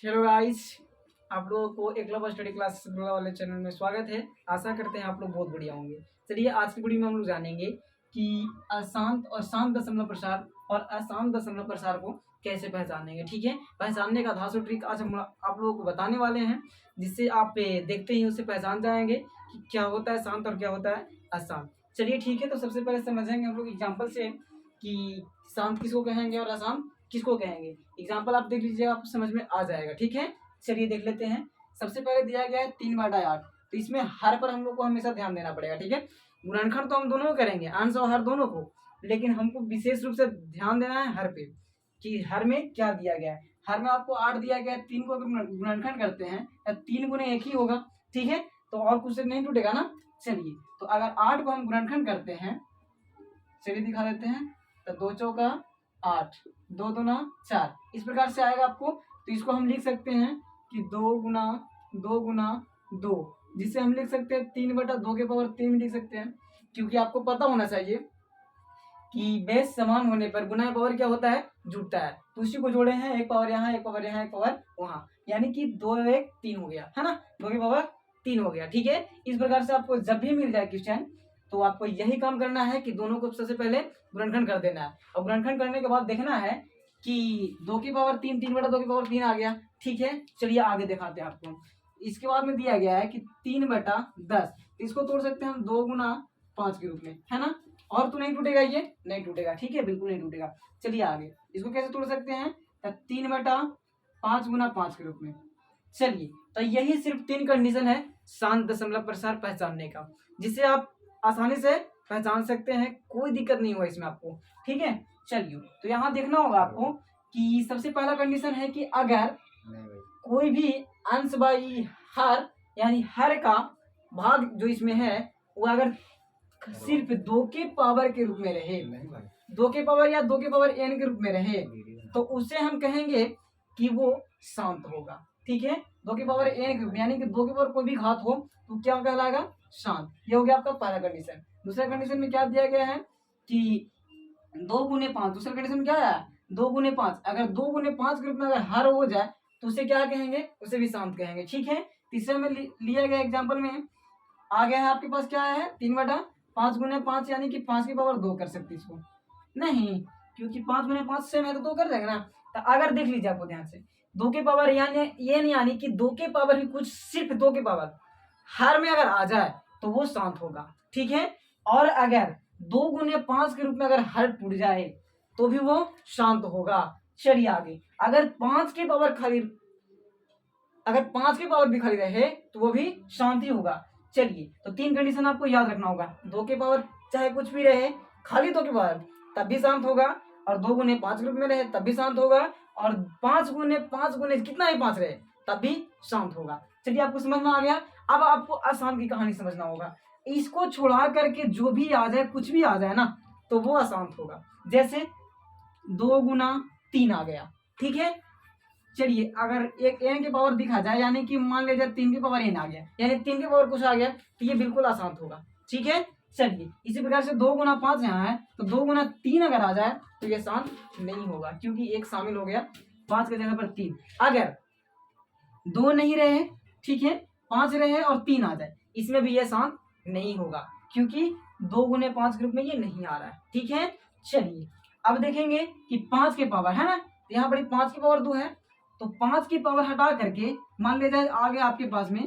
Hello guys, आप लोगों को एकलव्य स्टडी क्लास वाले चैनल में स्वागत है। आशा करते हैं आप लोग बहुत बढ़िया होंगे। चलिए आज की वीडियो में हम लोग जानेंगे कि अशांत और शांत दशमलव प्रसार और अशांत दशमलव प्रसार को कैसे पहचानेंगे। ठीक है, पहचानने का धांसू ट्रिक आज हम आप लोगों को बताने वाले हैं, जिससे आप देखते ही उससे पहचान जाएंगे कि क्या होता है शांत और क्या होता है अशांत। चलिए ठीक है, तो सबसे पहले समझेंगे हम लोग एग्जाम्पल से कि शांत किसको कहेंगे और अशांत किसको कहेंगे। एग्जाम्पल आप देख लीजिएगा, आपको समझ में आ जाएगा। ठीक है, चलिए देख लेते हैं। सबसे पहले दिया गया है 3/8, तो इसमें हर पर हम लोग को हमेशा ध्यान देना पड़ेगा। ठीक है, गुणनखंड तो हम दोनों को करेंगे, अंश और हर दोनों को, लेकिन हमको विशेष रूप से ध्यान देना है हर पे कि हर में क्या दिया गया है। हर में आपको 8 दिया गया है, 3 को अगर गुणनखंड करते हैं या 3 गुने 1 ही होगा। ठीक है, तो और कुछ से नहीं टूटेगा ना। चलिए, तो अगर 8 को हम गुणनखंड करते हैं, चलिए दिखा देते हैं, तो 2 चौका 8, 2 दूना 4, इस प्रकार से आएगा आपको। तो इसको हम लिख सकते हैं कि 2 गुना 2 गुना 2, जिससे हम लिख सकते हैं 3/2 के पावर 3 लिख सकते हैं। क्योंकि आपको पता होना चाहिए कि बेस समान होने पर गुना पावर क्या होता है, जुड़ता है। तो उसी को जोड़े हैं, एक पावर यहाँ, एक पावर यहाँ, एक पावर वहाँ, यानी कि 2 1 3 हो गया है ना, 2 की पावर 3 हो गया। ठीक है, इस प्रकार से आपको जब भी मिल जाए क्वेश्चन, तो आपको यही काम करना है कि दोनों को सबसे पहले गुणनखंड कर देना है, और गुणनखंड करने के बाद देखना है कि 2 की पावर 3, 3/2 की पावर 3 आ गया। ठीक है, चलिए आगे दिखाते हैं आपको। इसके बाद में दिया गया है कि 3/10, इसको तोड़ सकते हैं हम 2 गुना 5 के रूप में, है ना। और तो नहीं टूटेगा, ये नहीं टूटेगा। ठीक है, बिल्कुल नहीं टूटेगा। चलिए आगे इसको कैसे तोड़ सकते हैं, 3/5 गुना 5 के रूप में। चलिए, तो यही सिर्फ 3 कंडीशन है शांत दशमलव प्रसार पहचानने का, जिसे आप आसानी से पहचान सकते हैं, कोई दिक्कत नहीं हुआ इसमें आपको। ठीक है, चलिए, तो यहाँ देखना होगा आपको कि सबसे पहला कंडीशन है कि अगर कोई भी अंश बाई हर, यानी हर का भाग जो इसमें है, वो अगर सिर्फ 2 के पावर के रूप में रहे, 2 के पावर या 2 के पावर n के रूप में रहे, तो उसे हम कहेंगे कि वो शांत होगा। ठीक है, 2 की पावर n के रूप में, यानी कि 2 की पावर कोई भी घात हो तो क्या कहलाएगा, शांत। ये हो गया आपका पहला कंडीशन। दूसरा कंडीशन में क्या दिया गया है कि 2 गुने 5, दूसरा कंडीशन क्या है, 2 गुने 5, अगर 2 गुने 5 के रूप में अगर हर हो जाए तो उसे क्या कहेंगे, उसे भी शांत कहेंगे। ठीक है, तीसरे में लिया गया एग्जाम्पल में आ गया है आपके पास क्या है, 3/5 गुने 5, यानी कि 5 की पावर 2 कर सकते इसको नहीं, क्योंकि 5 गुने 5 से मैं तो 2 कर देंगे ना। तो अगर देख लीजिए आपको ध्यान से, 2 के पावर यानी ये नहीं, यानी कि 2 के पावर ही कुछ, सिर्फ 2 के पावर हर में अगर आ जाए तो वो शांत होगा। ठीक है, और अगर 2 गुने 5 के रूप में अगर हर टूट जाए तो भी वो शांत होगा। चलिए आगे, अगर 5 के पावर खाली, अगर 5 के पावर भी खाली रहे तो वो भी शांत ही होगा। चलिए, तो 3 कंडीशन आपको याद रखना होगा। 2 के पावर चाहे कुछ भी रहे, खाली 2 के पावर, तब भी शांत होगा, और 2 गुने 5 रूप में रहे तब भी शांत होगा, और 5 गुने 5 गुने कितना ही 5 रहे तब भी शांत होगा। चलिए, आपको समझ में आ गया। अब आपको अशांत की कहानी समझना होगा। इसको छोड़ा करके जो भी आ जाए, कुछ भी आ जाए ना, तो वो अशांत होगा। जैसे 2 गुना 3 आ गया। ठीक है, चलिए, अगर एक n के पावर दिखा जाए, यानी कि मान लीजिए 3 के पावर n आ गया, यानी 3 के पावर कुछ आ गया, तो ये बिल्कुल अशांत होगा। ठीक है, चलिए, इसी प्रकार से 2 गुना 5 यहाँ है, तो 2 गुना 3 अगर आ जाए तो ये शांत नहीं होगा, क्योंकि एक शामिल हो गया, 5 की जगह पर 3। अगर 2 नहीं रहे, ठीक है, 5 रहे और 3 आ जाए, इसमें भी ये शांत नहीं होगा, क्योंकि 2 गुने 5 के रूप में ये नहीं आ रहा है। ठीक है, चलिए, अब देखेंगे कि 5 के पावर है ना, यहाँ पर 5 की पावर 2 है, तो 5 की पावर हटा करके मान लीजिए आ गया आपके पास में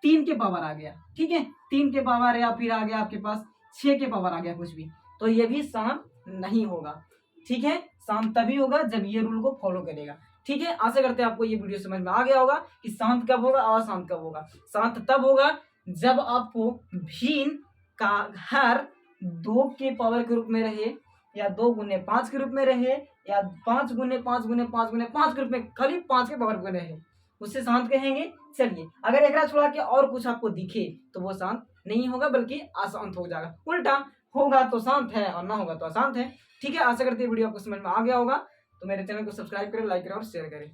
3 के पावर आ गया। ठीक है, 3 के पावर, या फिर आ गया आपके पास 6 के पावर आ गया कुछ भी, तो ये भी शांत नहीं होगा। ठीक है, शांत तभी होगा जब ये रूल को फॉलो करेगा। ठीक है, आशा करते हैं आपको ये वीडियो समझ में आ गया होगा कि शांत कब होगा और अशांत कब होगा। शांत तब होगा जब आपको भिन्न का हर 2 के पावर के रूप में रहे, या 2 गुने 5 के रूप में रहे, या 5 गुने 5 गुने 5 गुने 5 के रूप में खाली 5 के पावर पे रहे, उससे शांत कहेंगे। चलिए, अगर एकरा छोड़ा के और कुछ आपको दिखे तो वो शांत नहीं होगा, बल्कि अशांत हो जाएगा। उल्टा होगा तो शांत है, और ना होगा तो अशांत है। ठीक है, आशा करते हैं वीडियो आपको समझ में आ गया होगा। तो मेरे चैनल को सब्सक्राइब करें, लाइक करें और शेयर करें।